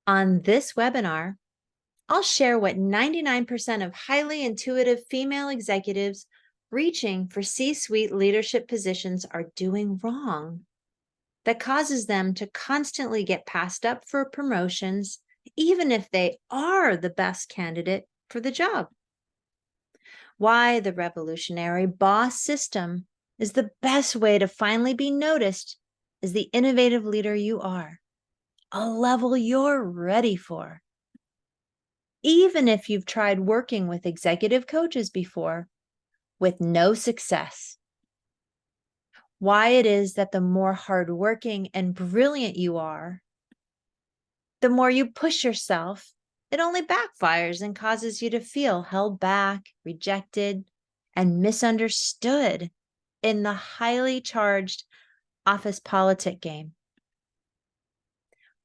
On this webinar, I'll share what 99% of highly intuitive female executives reaching for C-suite leadership positions are doing wrong that causes them to constantly get passed up for promotions, even if they are the best candidate for the job. Why the revolutionary boss system is the best way to finally be noticed as the innovative leader you are, a level you're ready for. Even if you've tried working with executive coaches before with no success. Why it is that the more hardworking and brilliant you are, the more you push yourself, it only backfires and causes you to feel held back, rejected, and misunderstood in the highly charged office politic game.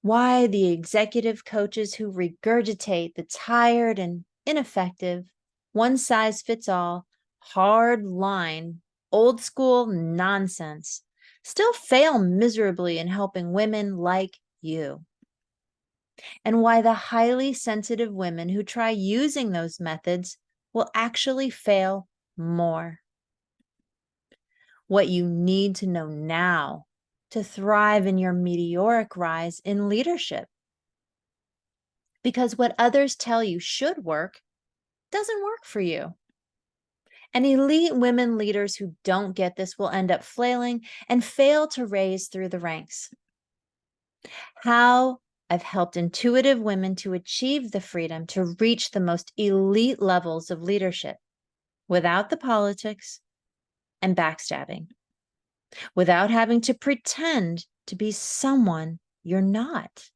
Why the executive coaches who regurgitate the tired and ineffective, one-size-fits-all, hard line, old school nonsense still fail miserably in helping women like you. And why the highly sensitive women who try using those methods will actually fail more. What you need to know now to thrive in your meteoric rise in leadership. Because what others tell you should work doesn't work for you. And elite women leaders who don't get this will end up flailing and fail to raise through the ranks. How I've helped intuitive women to achieve the freedom to reach the most elite levels of leadership without the politics and backstabbing, without having to pretend to be someone you're not,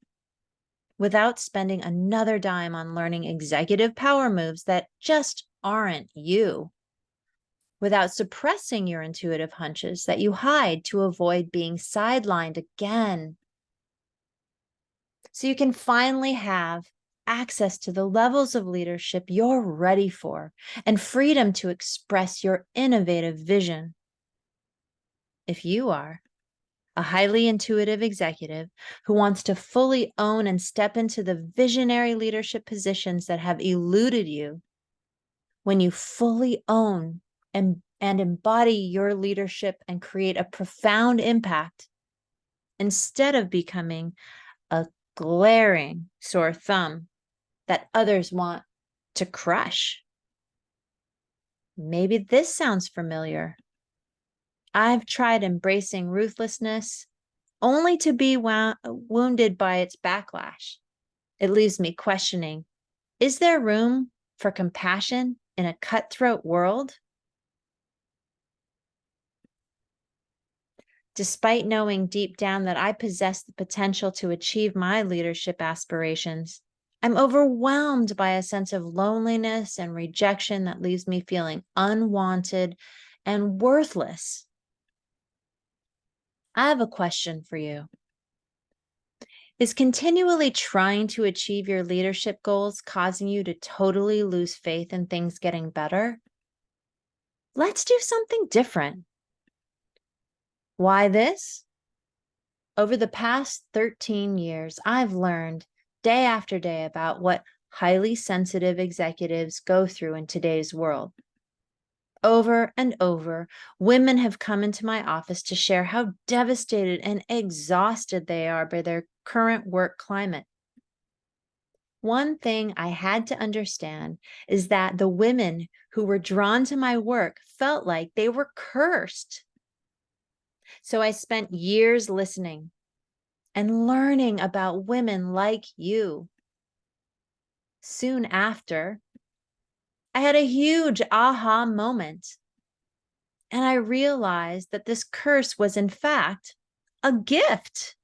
without spending another dime on learning executive power moves that just aren't you, without suppressing your intuitive hunches that you hide to avoid being sidelined again. So you can finally have access to the levels of leadership you're ready for and freedom to express your innovative vision. If you are a highly intuitive executive who wants to fully own and step into the visionary leadership positions that have eluded you, when you fully own and embody your leadership and create a profound impact, instead of becoming a glaring sore thumb that others want to crush. Maybe this sounds familiar. I've tried embracing ruthlessness only to be wounded by its backlash. It leaves me questioning, is there room for compassion in a cutthroat world? Despite knowing deep down that I possess the potential to achieve my leadership aspirations, I'm overwhelmed by a sense of loneliness and rejection that leaves me feeling unwanted and worthless. I have a question for you. Is continually trying to achieve your leadership goals causing you to totally lose faith in things getting better? Let's do something different. Why this? Over the past 13 years, I've learned day after day about what highly sensitive executives go through in today's world. Over and over, women have come into my office to share how devastated and exhausted they are by their current work climate. One thing I had to understand is that the women who were drawn to my work felt like they were cursed. So I spent years listening and learning about women like you. Soon after, I had a huge aha moment, and I realized that this curse was, in fact, a gift.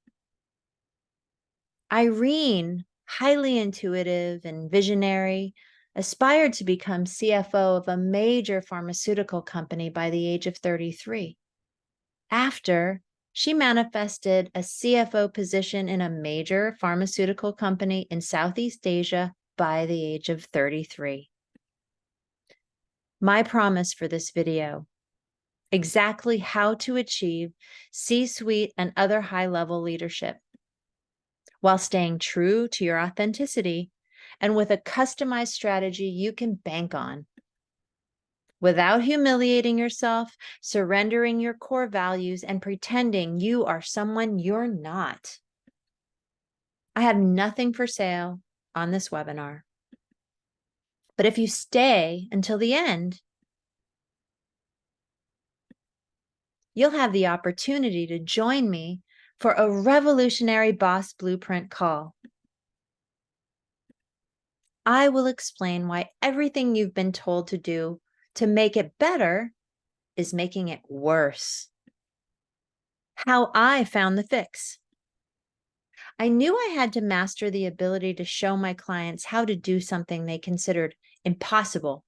Irene, highly intuitive and visionary, aspired to become CFO of a major pharmaceutical company by the age of 33. After, she manifested a CFO position in a major pharmaceutical company in Southeast Asia by the age of 33. My promise for this video: exactly how to achieve C-suite and other high-level leadership. while staying true to your authenticity and with a customized strategy you can bank on. Without humiliating yourself, surrendering your core values, and pretending you are someone you're not. I have nothing for sale on this webinar. But if you stay until the end, you'll have the opportunity to join me for a revolutionary boss blueprint call. I will explain why everything you've been told to do to make it better is making it worse. How I found the fix. I knew I had to master the ability to show my clients how to do something they considered impossible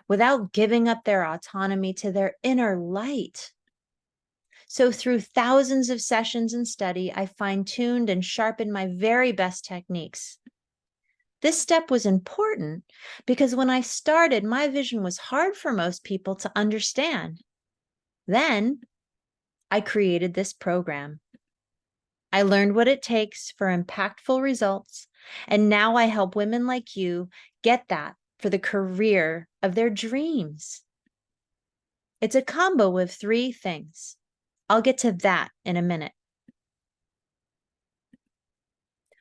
without giving up their autonomy to their inner light. So through thousands of sessions and study, I fine-tuned and sharpened my very best techniques. This step was important because when I started, my vision was hard for most people to understand. Then I created this program. I learned what it takes for impactful results, and now I help women like you get that for the career of their dreams. It's a combo of 3 things. I'll get to that in a minute.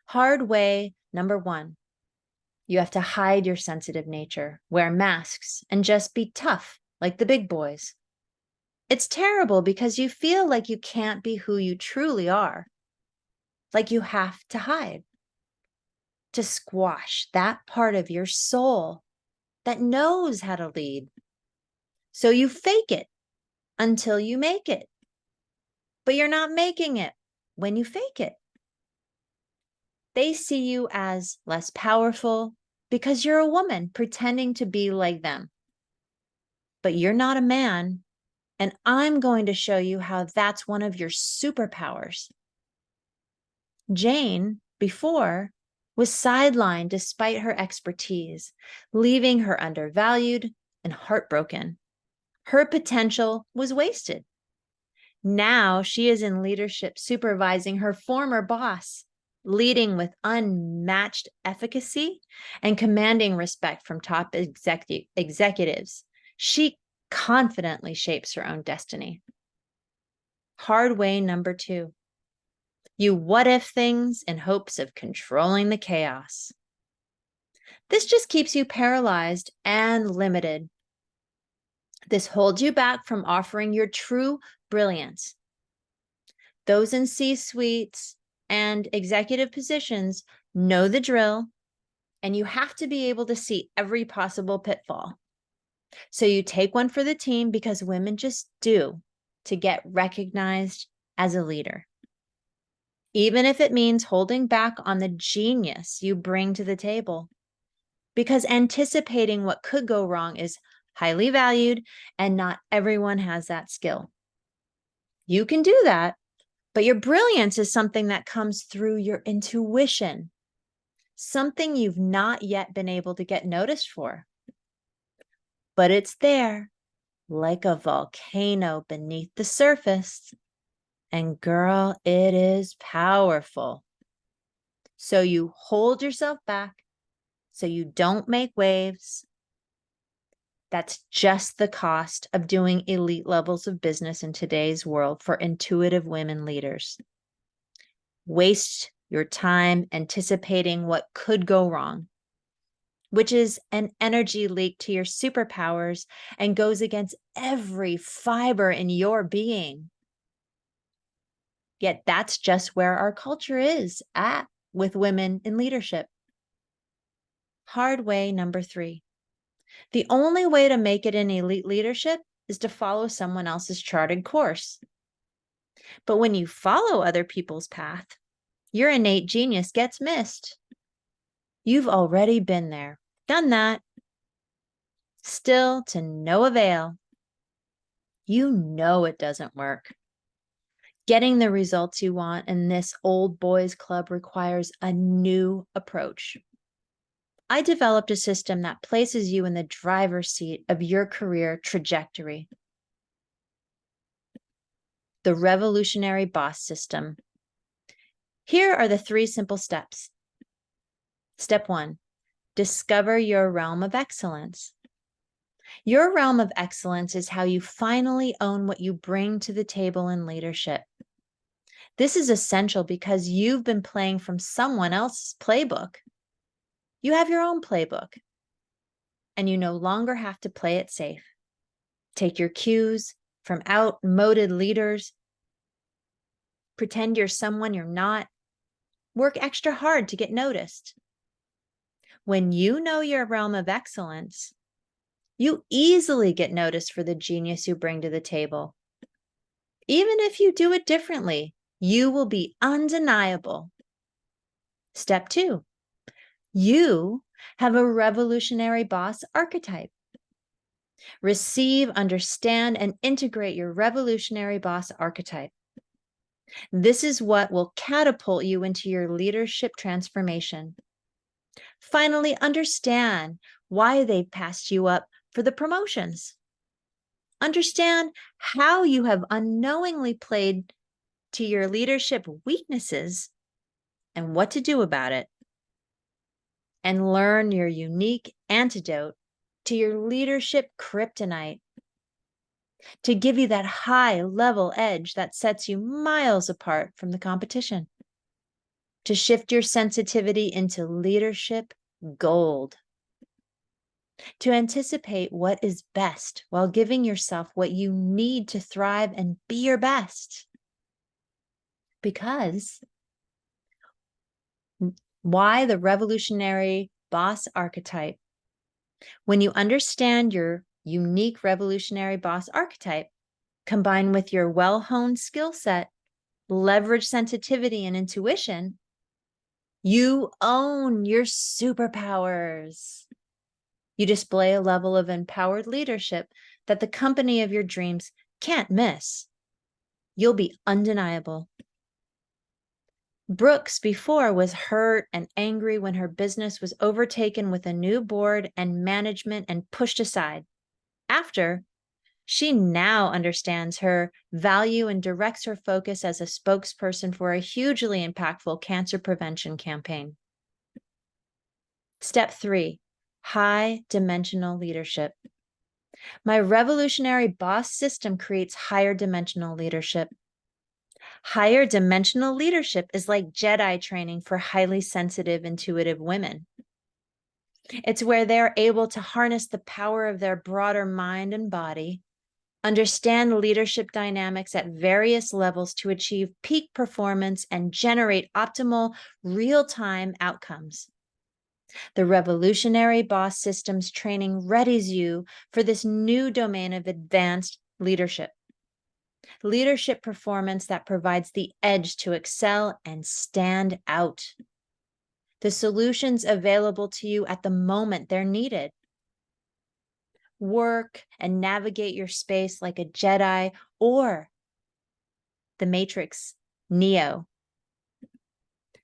Hard way number 1. You have to hide your sensitive nature, wear masks, and just be tough like the big boys. It's terrible because you feel like you can't be who you truly are, like you have to hide, to squash that part of your soul that knows how to lead. So you fake it until you make it, but you're not making it when you fake it. They see you as less powerful because you're a woman pretending to be like them. But you're not a man, and I'm going to show you how that's one of your superpowers. Jane, before, was sidelined despite her expertise, leaving her undervalued and heartbroken. Her potential was wasted. Now she is in leadership, supervising her former boss, leading with unmatched efficacy and commanding respect from top executives. She confidently shapes her own destiny. Hard way number 2. You what if things in hopes of controlling the chaos. This just keeps you paralyzed and limited. This holds you back from offering your true brilliance. Those in C-suites and executive positions know the drill, and you have to be able to see every possible pitfall. So you take one for the team because women just do to get recognized as a leader. Even if it means holding back on the genius you bring to the table, because anticipating what could go wrong is highly valued, and not everyone has that skill. You can do that, but your brilliance is something that comes through your intuition, something you've not yet been able to get noticed for. But it's there, like a volcano beneath the surface. And girl, it is powerful. So you hold yourself back so you don't make waves. That's just the cost of doing elite levels of business in today's world for intuitive women leaders. Waste your time anticipating what could go wrong, which is an energy leak to your superpowers and goes against every fiber in your being. Yet that's just where our culture is at with women in leadership. Hard way number 3. The only way to make it in elite leadership is to follow someone else's charted course. But when you follow other people's path, your innate genius gets missed. You've already been there, done that. Still to no avail. You know it doesn't work. Getting the results you want in this old boys club requires a new approach. I developed a system that places you in the driver's seat of your career trajectory. The revolutionary boss system. Here are the 3 simple steps. Step 1, discover your realm of excellence. Your realm of excellence is how you finally own what you bring to the table in leadership. This is essential because you've been playing from someone else's playbook. You have your own playbook, and you no longer have to play it safe. Take your cues from outmoded leaders. Pretend you're someone you're not. Work extra hard to get noticed. When you know your realm of excellence, you easily get noticed for the genius you bring to the table. Even if you do it differently, you will be undeniable. Step 2, you have a revolutionary boss archetype. Receive, understand, and integrate your revolutionary boss archetype. This is what will catapult you into your leadership transformation. Finally, understand why they passed you up for the promotions. Understand how you have unknowingly played to your leadership weaknesses and what to do about it. And learn your unique antidote to your leadership kryptonite to give you that high level edge that sets you miles apart from the competition. To shift your sensitivity into leadership gold. To anticipate what is best while giving yourself what you need to thrive and be your best. Because why the revolutionary boss archetype? When you understand your unique revolutionary boss archetype, combined with your well-honed skill set, leverage sensitivity and intuition, you own your superpowers. You display a level of empowered leadership that the company of your dreams can't miss. You'll be undeniable. Brooks before was hurt and angry when her business was overtaken with a new board and management and pushed aside. After, she now understands her value and directs her focus as a spokesperson for a hugely impactful cancer prevention campaign. Step 3, high dimensional leadership. My revolutionary boss system creates higher dimensional leadership. Higher dimensional leadership is like Jedi training for highly sensitive, intuitive women. It's where they're able to harness the power of their broader mind and body, understand leadership dynamics at various levels to achieve peak performance and generate optimal real-time outcomes. The revolutionary boss systems training readies you for this new domain of advanced leadership. Leadership performance that provides the edge to excel and stand out. The solutions available to you at the moment they're needed. Work and navigate your space like a Jedi or the Matrix, Neo.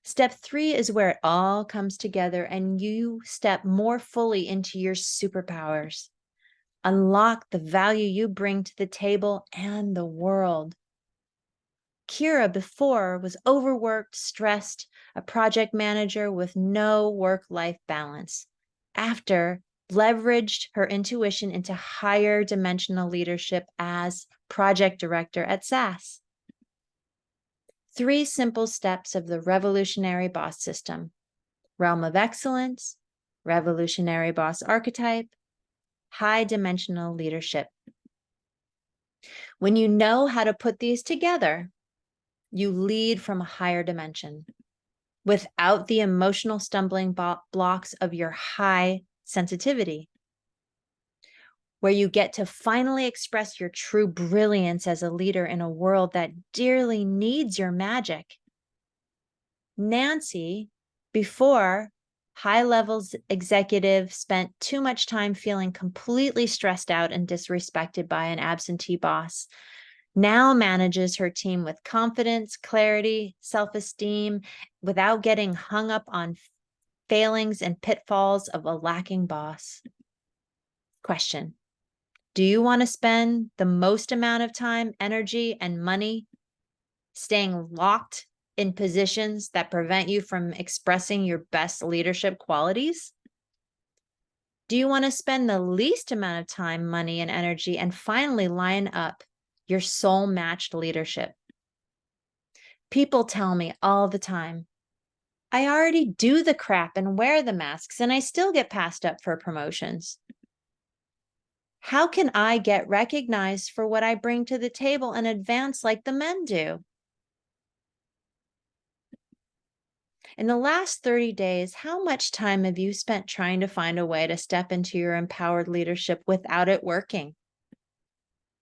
Step 3 is where it all comes together and you step more fully into your superpowers. Unlock the value you bring to the table and the world. Kira before was overworked, stressed, a project manager with no work-life balance. After, leveraged her intuition into higher dimensional leadership as project director at SAS. 3 simple steps of the revolutionary boss system: realm of excellence, revolutionary boss archetype, high dimensional leadership. When you know how to put these together, you lead from a higher dimension without the emotional stumbling blocks of your high sensitivity, where you get to finally express your true brilliance as a leader in a world that dearly needs your magic. Nancy, before, high levels executive, spent too much time feeling completely stressed out and disrespected by an absentee boss, now manages her team with confidence, clarity, self-esteem, without getting hung up on failings and pitfalls of a lacking boss. Question: do you want to spend the most amount of time, energy, and money staying locked in positions that prevent you from expressing your best leadership qualities? Do you want to spend the least amount of time, money, and energy and finally line up your soul matched leadership? People tell me all the time, I already do the crap and wear the masks, and I still get passed up for promotions. How can I get recognized for what I bring to the table and advance like the men do? In the last 30 days, how much time have you spent trying to find a way to step into your empowered leadership without it working?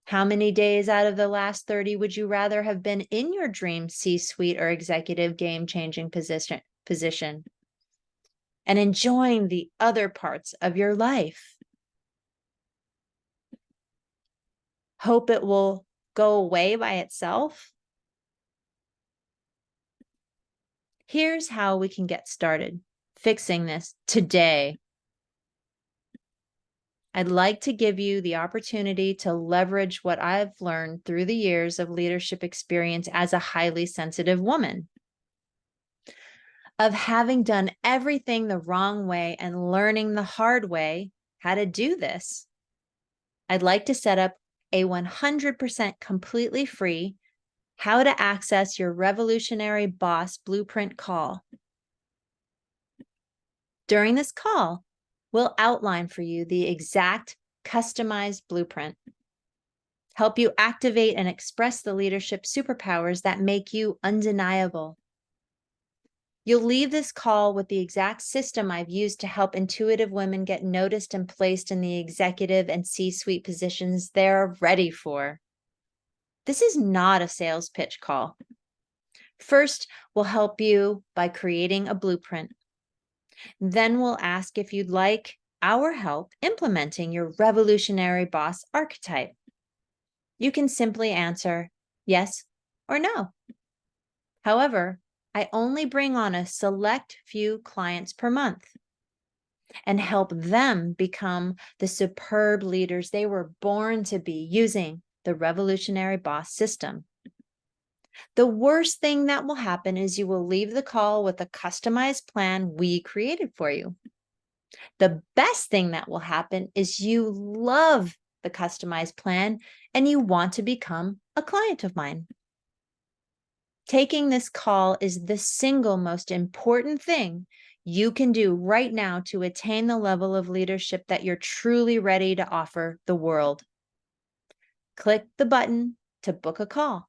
How many days out of the last 30 would you rather have been in your dream C-suite or executive game-changing position and enjoying the other parts of your life? Hope it will go away by itself? Here's how we can get started fixing this today. I'd like to give you the opportunity to leverage what I've learned through the years of leadership experience as a highly sensitive woman, of having done everything the wrong way and learning the hard way how to do this. I'd like to set up a 100% completely free how to access your revolutionary boss blueprint call. During this call, we'll outline for you the exact customized blueprint, help you activate and express the leadership superpowers that make you undeniable. You'll leave this call with the exact system I've used to help intuitive women get noticed and placed in the executive and C-suite positions they're ready for. This is not a sales pitch call. First, we'll help you by creating a blueprint. Then we'll ask if you'd like our help implementing your revolutionary boss archetype. You can simply answer yes or no. However, I only bring on a select few clients per month and help them become the superb leaders they were born to be using the revolutionary boss system. The worst thing that will happen is you will leave the call with a customized plan we created for you. The best thing that will happen is you love the customized plan and you want to become a client of mine. Taking this call is the single most important thing you can do right now to attain the level of leadership that you're truly ready to offer the world. Click the button to book a call.